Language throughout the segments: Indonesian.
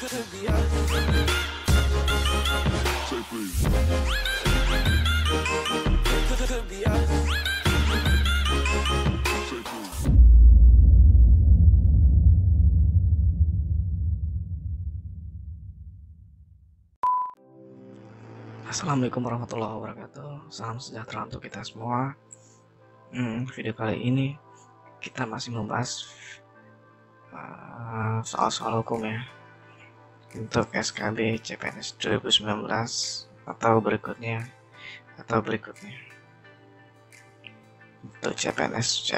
Assalamualaikum warahmatullahi wabarakatuh. Salam sejahtera untuk kita semua. Video kali ini kita masih membahas soal-soal hukum ya, untuk SKB CPNS 2019 atau berikutnya untuk CPNS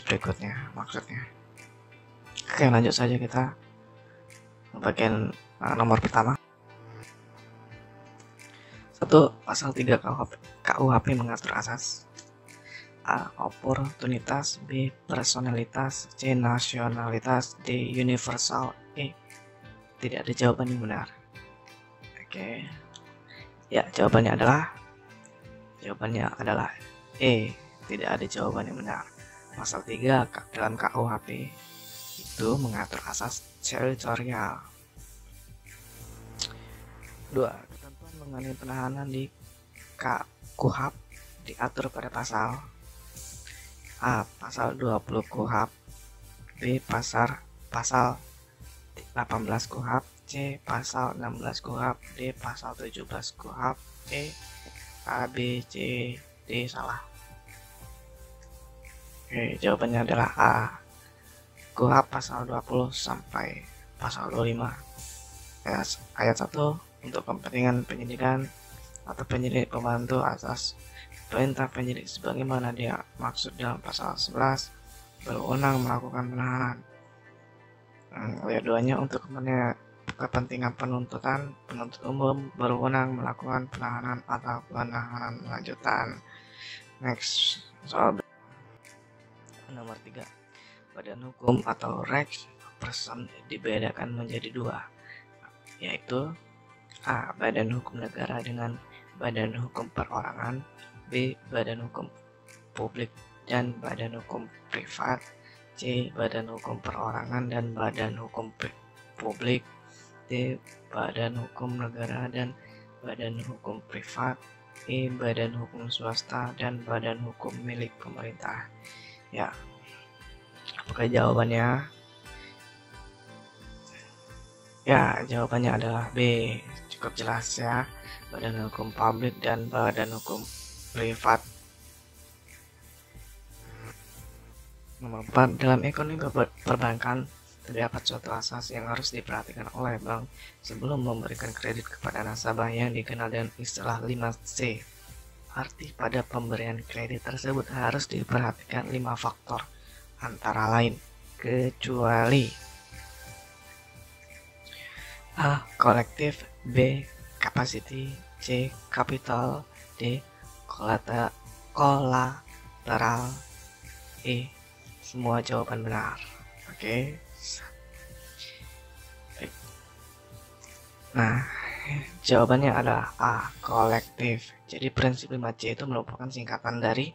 berikutnya maksudnya. Oke, lanjut saja kita bagian nomor pertama. 1. Pasal 3 KUHP mengatur asas: A. Oportunitas, B. Personalitas, C. Nasionalitas, D. Universal, E. Tidak ada jawaban yang benar. Oke, ya, jawabannya adalah E. Tidak ada jawaban yang benar. Pasal 3 dalam KUHP itu mengatur asas teritorial. 2. Ketentuan mengenai penahanan di KUHP diatur pada pasal A. Pasal 20 KUHP, B. Pasal 18 KUHP, C. Pasal 16 KUHP, D. Pasal 17 KUHP, E. A, B, C, D salah. Oke, jawabannya adalah A. KUHP pasal 20 sampai pasal 25. Ayat 1, untuk kepentingan penyidikan atau penyidik pembantu atas perintah penyidik sebagaimana dia maksud dalam pasal 11 berwenang melakukan penahanan. Ayat 2-nya, untuk kepentingan penuntutan, penuntut umum berwenang melakukan penahanan atau penahanan lanjutan. Next, soal nomor 3. Badan hukum atau Recht Person dibedakan menjadi 2, yaitu A. Badan hukum negara dengan badan hukum perorangan, B. Badan hukum publik dan badan hukum privat, C. Badan hukum perorangan dan badan hukum publik, D. Badan hukum negara dan badan hukum privat, E. Badan hukum swasta dan badan hukum milik pemerintah. Ya, apakah jawabannya? Ya, jawabannya adalah B. Cukup jelas ya, badan hukum publik dan badan hukum privat. Nomor 4. Dalam ekonomi perbankan terdapat suatu asas yang harus diperhatikan oleh bank sebelum memberikan kredit kepada nasabah yang dikenal dengan istilah 5C. Arti pada pemberian kredit tersebut harus diperhatikan 5 faktor, antara lain kecuali A. Kolektif, B. Capacity, C. Capital, D. Kolateral, E. Semua jawaban benar. Oke. Nah, jawabannya adalah A. Kolektif. Jadi prinsip 5C itu merupakan singkatan dari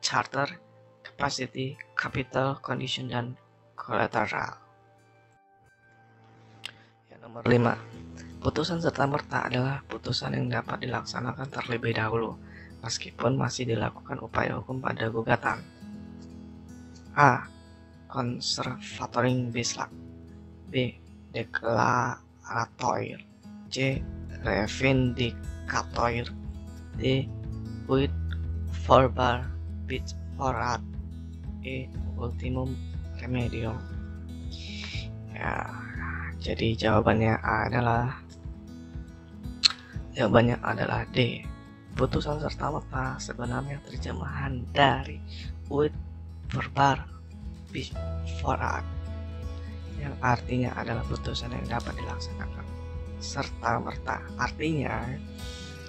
Charter, Capacity, Capital, Condition, dan Collateral. Nomor 5. Putusan serta-merta adalah putusan yang dapat dilaksanakan terlebih dahulu, meskipun masih dilakukan upaya hukum pada gugatan. A. Conservatoring Bislak, B. Declaratoire, C. Revindicatoire, D. Uit Voorbaar Bid Voorraad, E. Ultimum Remedium. Ya, jadi jawabannya adalah D. Putusan serta-merta sebenarnya terjemahan dari Uit Voorbaar Bid Voorraad, yang artinya adalah putusan yang dapat dilaksanakan serta-merta. Artinya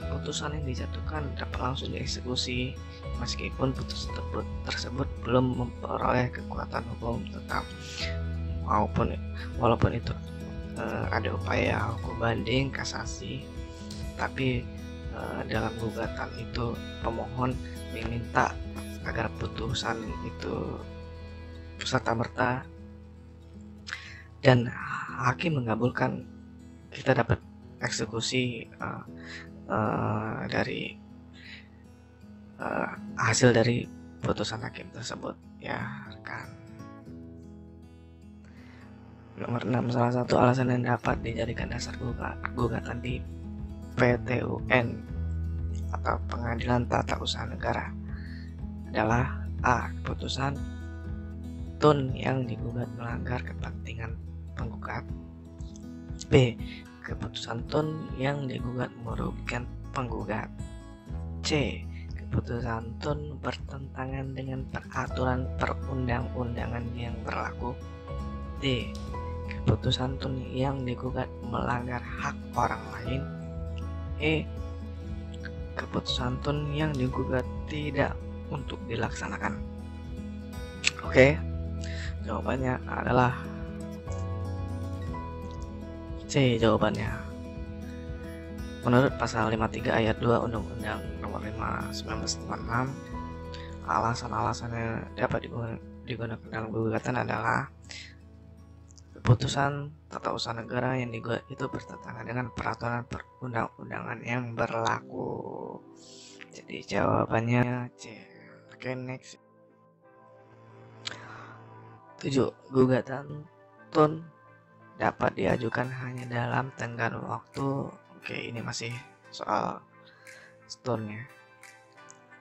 putusan yang dijatuhkan dapat langsung dieksekusi meskipun putusan tersebut belum memperoleh kekuatan hukum tetap, walaupun itu ada upaya hukum banding, kasasi, tapi dalam gugatan itu pemohon meminta agar putusan itu serta-merta dan hakim mengabulkan kita dapat eksekusi dari hasil dari putusan hakim tersebut ya rekan. Nomor 6, salah satu alasan yang dapat dijadikan dasar gugatan di PTUN atau Pengadilan Tata Usaha Negara adalah A. Keputusan tun yang digugat melanggar kepentingan penggugat. B. Keputusan tun yang digugat merugikan penggugat. C. Keputusan tun bertentangan dengan peraturan perundang-undangan yang berlaku. D. Keputusan tun yang digugat melanggar hak orang lain. E. Keputusan tun yang digugat tidak untuk dilaksanakan. Oke, jawabannya adalah C. Jawabannya menurut pasal 53 ayat 2 Undang-Undang Nomor 5 1996, alasan-alasan yang dapat digunakan dalam gugatan adalah keputusan tata usaha negara yang digugat itu bertentangan dengan peraturan perundang-undangan yang berlaku. Jadi jawabannya C. Oke, next. 7. Gugatan tun dapat diajukan hanya dalam tenggang waktu. Oke, ini masih soal tun ya.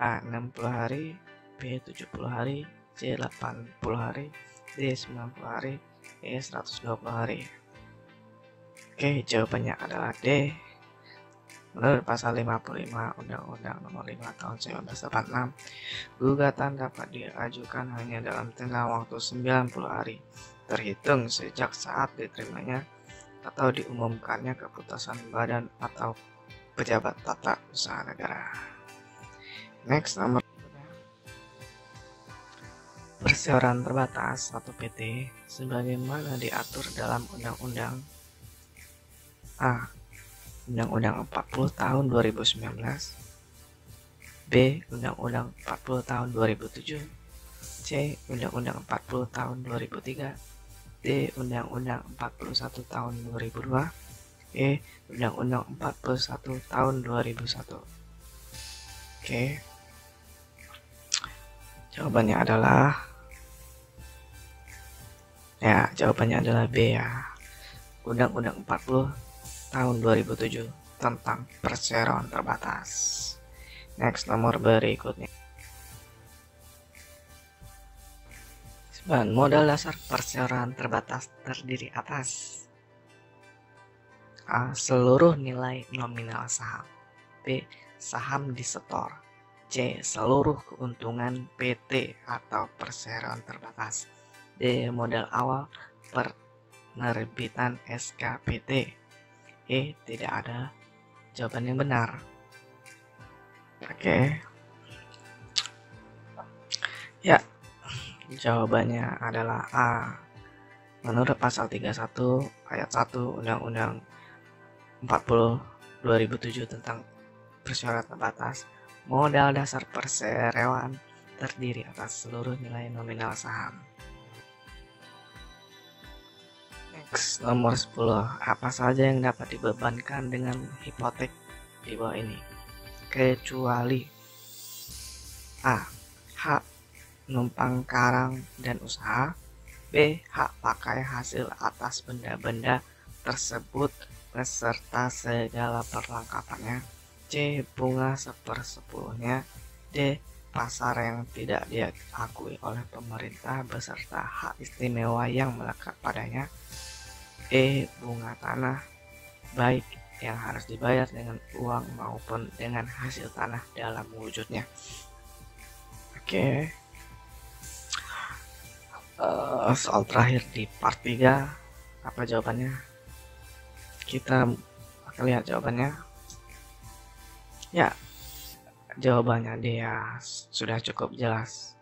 A. 60 hari, B. 70 hari, C. 80 hari, D. 90 hari, E. 120 hari. Oke, jawabannya adalah D. Menurut pasal 55 Undang-Undang Nomor 5 Tahun 1986, gugatan dapat diajukan hanya dalam tenggang waktu 90 hari terhitung sejak saat diterimanya atau diumumkannya keputusan badan atau pejabat tata usaha negara. Next, nomor perseorangan terbatas atau PT sebagaimana diatur dalam Undang-Undang A. Undang-Undang 40 tahun 2019, B. Undang-Undang 40 tahun 2007, C. Undang-Undang 40 tahun 2003, D. Undang-Undang 41 tahun 2002, E. Undang-Undang 41 tahun 2001. Oke, jawabannya adalah B ya. Undang-Undang 40 tahun 2007 tentang perseroan terbatas. Next, nomor berikutnya. Modal dasar perseroan terbatas terdiri atas A. Seluruh nilai nominal saham, B. Saham disetor, C. Seluruh keuntungan PT atau perseroan terbatas, D. Modal awal penerbitan SKPT, E. Tidak ada jawaban yang benar. Oke, ya, jawabannya adalah A. Menurut pasal 31 ayat 1 Undang-Undang 40 2007 tentang perseroan terbatas, modal dasar perseroan terdiri atas seluruh nilai nominal saham. Next, nomor 10. Apa saja yang dapat dibebankan dengan hipotek di bawah ini? Kecuali A. Hak numpang karang dan usaha, B. Hak pakai hasil atas benda-benda tersebut beserta segala perlengkapannya, C. Bunga 1/10-nya, D. Pasar yang tidak diakui oleh pemerintah beserta hak istimewa yang melekat padanya, E. Bunga tanah baik yang harus dibayar dengan uang maupun dengan hasil tanah dalam wujudnya. Oke, soal terakhir di part 3, apa jawabannya? Kita akan lihat jawabannya. Ya, jawabannya dia sudah cukup jelas.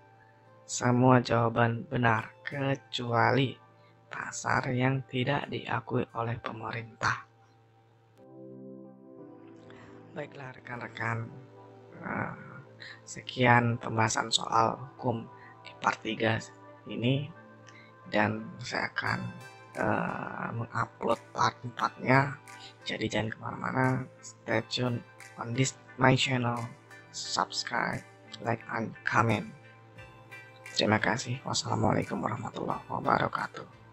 Semua jawaban benar kecuali pasar yang tidak diakui oleh pemerintah. Baiklah rekan-rekan, sekian pembahasan soal hukum di part 3 ini, dan saya akan mengupload part 4-nya Jadi jangan kemana-mana, stay tune on this my channel, subscribe, like, and comment. Terima kasih. Wassalamualaikum warahmatullahi wabarakatuh.